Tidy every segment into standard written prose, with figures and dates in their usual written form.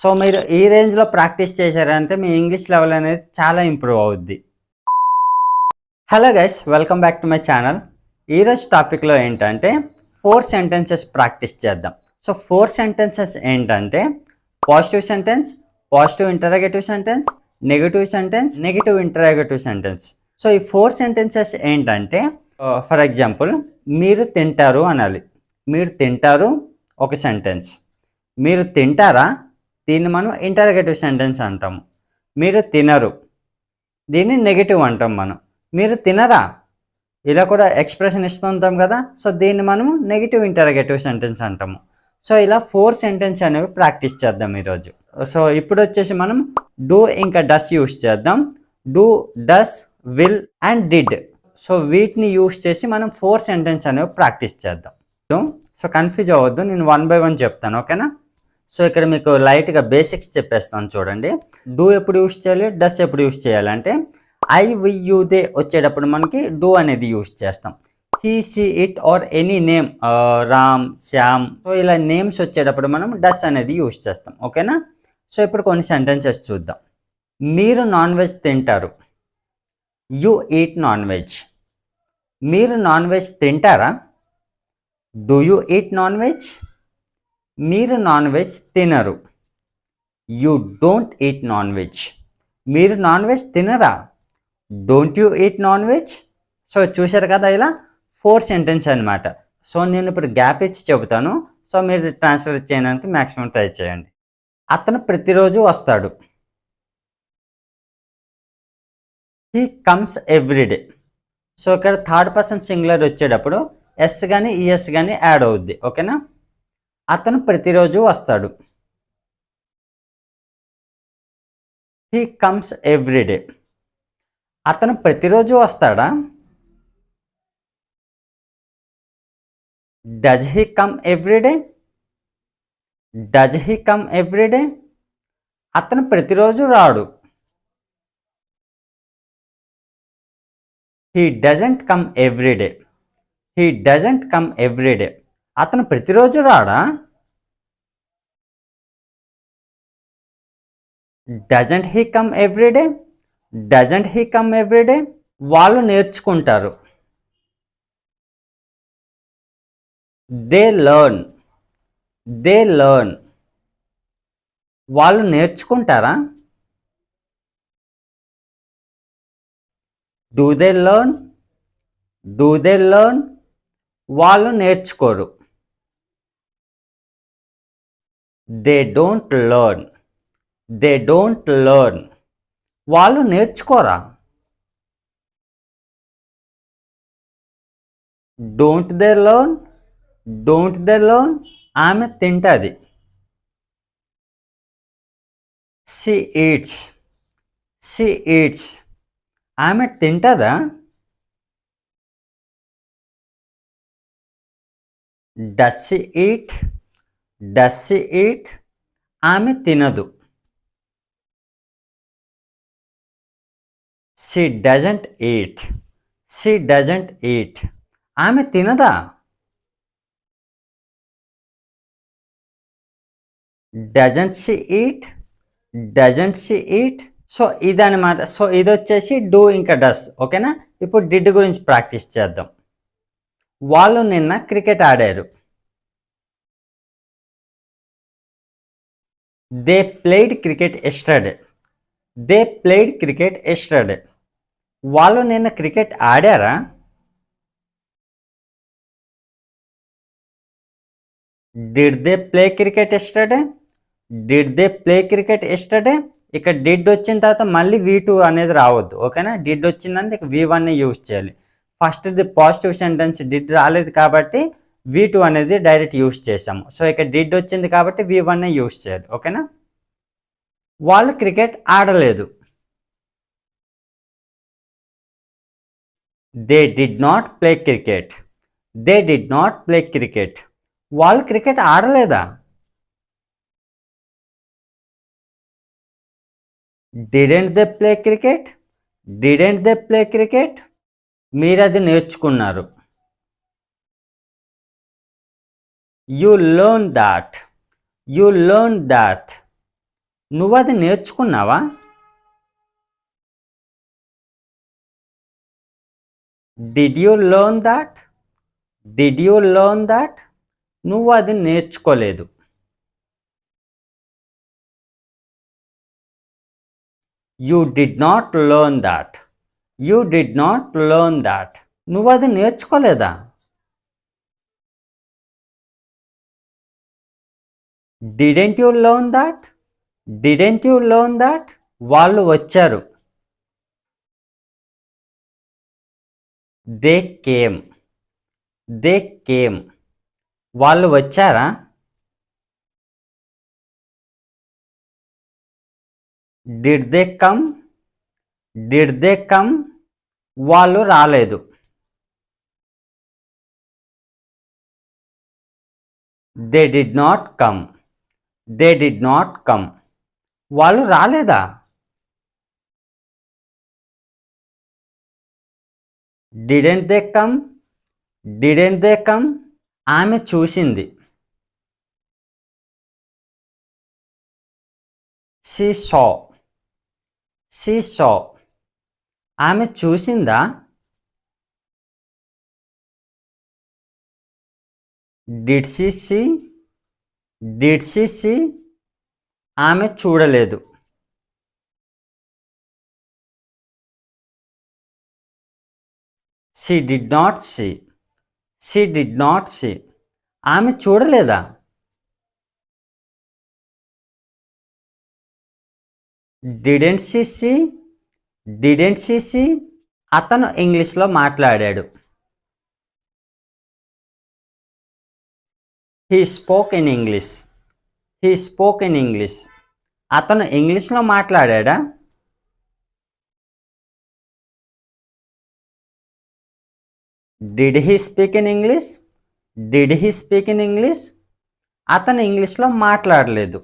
So మీరు ఈ రేంజ్లో ప్రాక్టీస్ చేశారంటే మీ ఇంగ్లీష్ లెవెల్ అనేది చాలా ఇంప్రూవ్ అవుద్ది. Hello guys, welcome back to my channel. ఈరోజు టాపిక్లో ఏంటంటే 4 సెంటెన్సెస్ ప్రాక్టీస్ చేద్దాం. సో 4 సెంటెన్సెస్ ఏంటంటే positive sentence, positive interrogative sentence, negative sentence, negative interrogative sentence. So ఈ 4 సెంటెన్సెస్ ఏంటంటే ఫర్ ఎగ్జాంపుల్ మీరు తింటారు అనాలి. మీరు తింటారు ఒక సెంటెన్స్. మీరు తింటారా, దీన్ని మనం ఇంటరాగేటివ్ సెంటెన్స్ అంటాము. మీరు తినరు, దీన్ని నెగిటివ్ అంటాం మనం. మీరు తినరా, ఇలా కూడా ఎక్స్ప్రెషన్ ఇస్తూ ఉంటాం కదా, సో దీన్ని మనము నెగిటివ్ ఇంటరాగేటివ్ సెంటెన్స్ అంటాము. సో ఇలా 4 సెంటెన్స్ అనేవి ప్రాక్టీస్ చేద్దాం ఈరోజు. సో ఇప్పుడు వచ్చేసి మనం డూ ఇంకా డస్ యూస్ చేద్దాం. Do, does, will and did. So వీటిని యూస్ చేసి మనం 4 సెంటెన్స్ అనేవి ప్రాక్టీస్ చేద్దాం. సో కన్ఫ్యూజ్ అవ్వద్దు, నేను 1 by 1 చెప్తాను, ఓకేనా? సో ఇక్కడ మీకు లైట్గా బేసిక్స్ చెప్పేస్తాను చూడండి. డూ ఎప్పుడు యూస్ చేయాలి, డస్ ఎప్పుడు యూస్ చేయాలంటే ఐ, వి, యూ, దే వచ్చేటప్పుడు మనకి డూ అనేది యూస్ చేస్తాం. He, she, it or any name, Ram, Shyam, so ఇలా నేమ్స్ వచ్చేటప్పుడు మనం డస్ అనేది యూస్ చేస్తాం, ఓకేనా? సో ఇప్పుడు కొన్ని సెంటెన్సెస్ చూద్దాం. మీరు నాన్ వెజ్ తింటారు. You eat non veg. మీరు నాన్ వెజ్ తింటారా? Do you eat non veg. మీరు నాన్ వెజ్ తినరు. You don't eat non veg. మీరు నాన్ వెజ్ తినరా? Don't you eat non veg. So చూశారు కదా, ఇలా 4 సెంటెన్స్ అనమాట. సో నేను ఇప్పుడు గ్యాప్ ఇచ్చి చెబుతాను, సో మీరు ట్రాన్స్లేట్ చేయడానికి మ్యాక్సిమం ట్రై చేయండి. అతను ప్రతిరోజు వస్తాడు. He comes everyday. సో ఇక్కడ థర్డ్ పర్సన్ సింగులర్ వచ్చేటప్పుడు ఎస్ కానీ ఈఎస్ కానీ యాడ్ అవుద్ది, ఓకేనా? అతను ప్రతిరోజు వస్తాడు. He comes everyday. అతను ప్రతిరోజు వస్తాడా? Does he come everyday. Does he come everyday. అతను ప్రతిరోజు రాడు. He doesn't come everyday. He doesn't come everyday. అతను ప్రతిరోజు రాడా? Doesn't he come everyday. Doesn't he come everyday. వాళ్ళు నేర్చుకుంటారు. They learn. They learn. వాళ్ళు నేర్చుకుంటారా? Do they learn. Do they learn. వాళ్ళు నేర్చుకోరు. They don't learn. They don't learn. వాళ్ళు నేర్చుకోరా? Don't they learn. Don't they learn. ఆమె తింటుంది. She eats. She eats. ఆమె తింటుందా? Does she eat. Does she eat. ఆమె తినదు. She doesn't eat. She doesn't eat. ఆమె తినదా? Doesn't she eat. Doesn't she eat. So ఇదన్నమాట. సో ఇది వచ్చేసి డూ ఇంకా డస్, ఓకేనా? ఇప్పుడు డిడ్ గురించి ప్రాక్టీస్ చేద్దాం. వాళ్ళు నిన్న క్రికెట్ ఆడారు. They played cricket yesterday. They played cricket yesterday. వాళ్ళు నిన్న క్రికెట్ ఆడారా? Did they play cricket yesterday. Did they play cricket yesterday. ఇక్కడ డిడ్ వచ్చిన తర్వాత మళ్ళీ V2 అనేది రావద్దు, ఓకేనా? డిడ్ వచ్చిందంటే V1 యూజ్ చేయాలి. First the positive sentence did రాలేదు కాబట్టి V2 అనేది డైరెక్ట్ యూజ్ చేసాము. సో ఇక్కడ డిడ్ వచ్చింది కాబట్టి V1 యూజ్ చేయాలి, ఓకేనా? వాళ్ళు క్రికెట్ ఆడలేదు. They did not play cricket. They did not play cricket. వాళ్ళు క్రికెట్ ఆడలేదా? Didn't they play cricket. Didn't they play cricket. మీరు అది నేర్చుకున్నారు. You learn that. You learn that. నువ్వు అది నేర్చుకున్నావా? Did you learn that? Did you learn that? నువ్వు అది నేర్చుకోలేదు. You did not learn that. You did not learn that. నువ్వు అది నేర్చుకోలేదా? Didn't you learn that? Didn't you learn that? వాళ్ళు వచ్చారు. They came. They came. వాళ్ళు వచ్చారా? Did they come? Did they come? వాళ్ళు రాలేదు. They did not come. They did not come. వాళ్ళు రాలేదా? Didn't they come? Didn't they come? ఆమె చూసింది. She saw. She saw. ఆమె చూసిందా? Did she see? Did she see? ఆమె చూడలేదు. She did not see. She did not see. ఆమె చూడలేదా? Didn't she see? Didn't she see? అతను ఇంగ్లీష్లో మాట్లాడాడు. He spoke in English. He spoke in English. అతను ఇంగ్లీష్లో మాట్లాడా? Did he speak in English? Did he speak in English? అతను ఇంగ్లీష్లో మాట్లాడలేదు.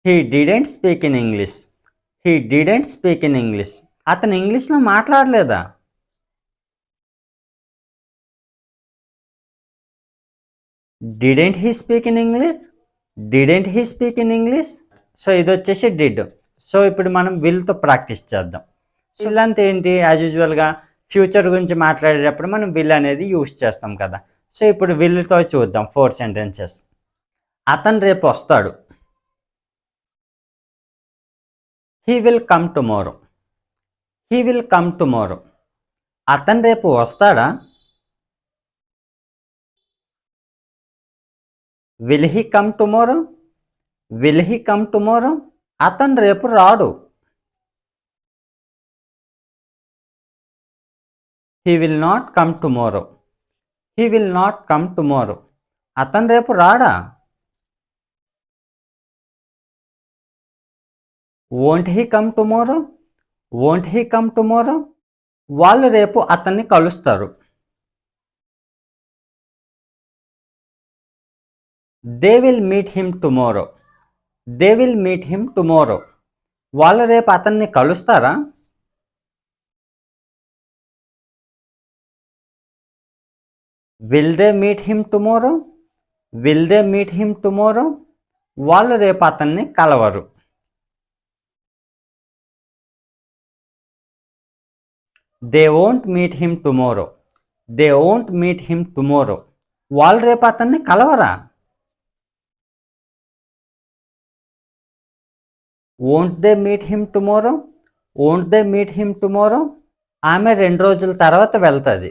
He didn't speak in English. He didn't speak in English. అతను ఇంగ్లీష్లో మాట్లాడలేదా? Didn't he speak in English? Didn't he speak in English? So ఇది వచ్చేసి did. So ఇప్పుడు మనం విల్తో ప్రాక్టీస్ చేద్దాం. సో విల్ అంటే ఏంటి? యాజ్ యూజువల్గా ఫ్యూచర్ గురించి మాట్లాడేటప్పుడు మనం విల్ అనేది యూజ్ చేస్తాం కదా. సో ఇప్పుడు విల్తో చూద్దాం 4 సెంటెన్సెస్. అతను రేపు వస్తాడు. He will come tomorrow. He will come tomorrow. అతను రేపు వస్తాడా? Will he come tomorrow? Will he come tomorrow? అతను రేపు రాడు. He will not come tomorrow. He will not come tomorrow. అతను రేపు రాడా? Won't he come tomorrow? Won't he come tomorrow? వాళ్ళు రేపు అతన్ని కలుస్తారు. They will meet him tomorrow. They will meet him tomorrow. వాళ్ళు రేపు అతన్ని కలుస్తారా? Will they meet him tomorrow? Will they meet him tomorrow? వాళ్ళు రేపు అతన్ని కలవరు. They won't meet him tomorrow. They won't meet him tomorrow. వాళ్ళు రేపు అతన్ని కలవరా? Won't they meet him tomorrow? Won't they meet him tomorrow? ఆమె 2 రోజుల తర్వాత వెళ్తుంది.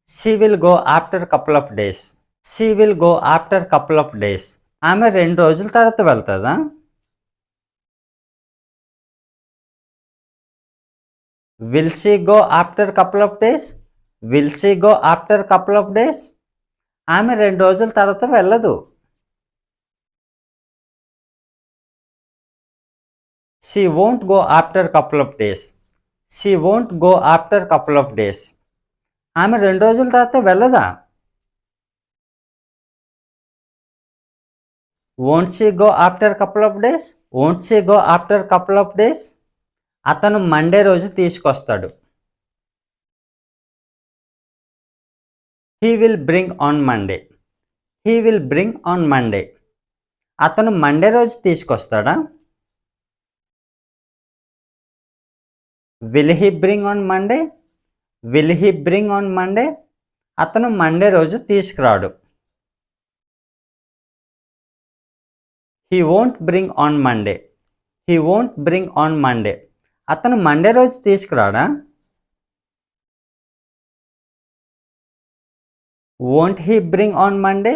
She will go after couple of days. She will go after couple of days. ఆమె 2 రోజుల తర్వాత వెళ్తుందా? Will she go after couple of days? Will she go after couple of days? ఆమె 2 రోజుల తర్వాత వెళ్ళదు. She won't go after couple of days. She won't go after couple of days. ఆమె 2 రోజుల తర్వాత వెళ్ళదా? Won't she go after couple of days? Won't she go after couple of days? అతను Monday రోజు తీసుకొస్తాడు. He will bring on Monday. He will bring on Monday. అతను Monday రోజు తీసుకొస్తాడా? Will he bring on Monday. Will he bring on Monday. అతను Monday రోజు తీసుకురాడు. He won't bring on Monday. He won't bring on Monday. అతను Monday రోజు తీసుకురాడా? Won't he bring on Monday.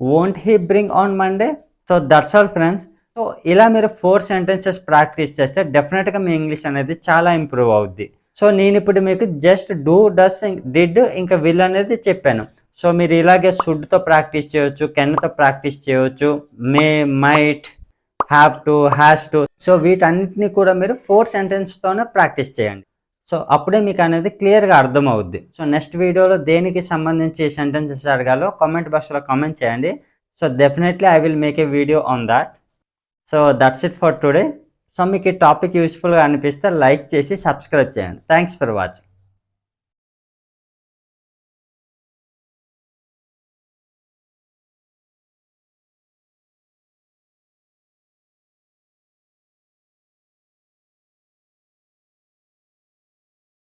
Won't he bring on Monday. So that's all friends. So ఇలా మీరు 4 sentences practice చేస్తే డెఫినెట్గా మీ English అనేది చాలా ఇంప్రూవ్ అవుద్ది. సో నేను ఇప్పుడు మీకు జస్ట్ డూ, డస్, డిడ్ ఇంకా విల్ అనేది చెప్పాను. సో మీరు ఇలాగే షుడ్తో ప్రాక్టీస్ చేయవచ్చు, కెన్తో ప్రాక్టీస్ చేయవచ్చు, may, might, have to, has to. So వీటన్నిటిని కూడా మీరు 4 సెంటెన్స్తోనే ప్రాక్టీస్ చేయండి. సో అప్పుడే మీకు అనేది క్లియర్గా అర్థమవుద్ది. సో నెక్స్ట్ వీడియోలో దేనికి సంబంధించి సెంటెన్సెస్ అడగాలో కామెంట్ బాక్స్లో కామెంట్ చేయండి. So definitely I will make a video on that. So that's it for today. So మీకు ఈ టాపిక్ యూస్ఫుల్గా అనిపిస్తే లైక్ చేసి సబ్స్క్రైబ్ చేయండి. Thanks for watching.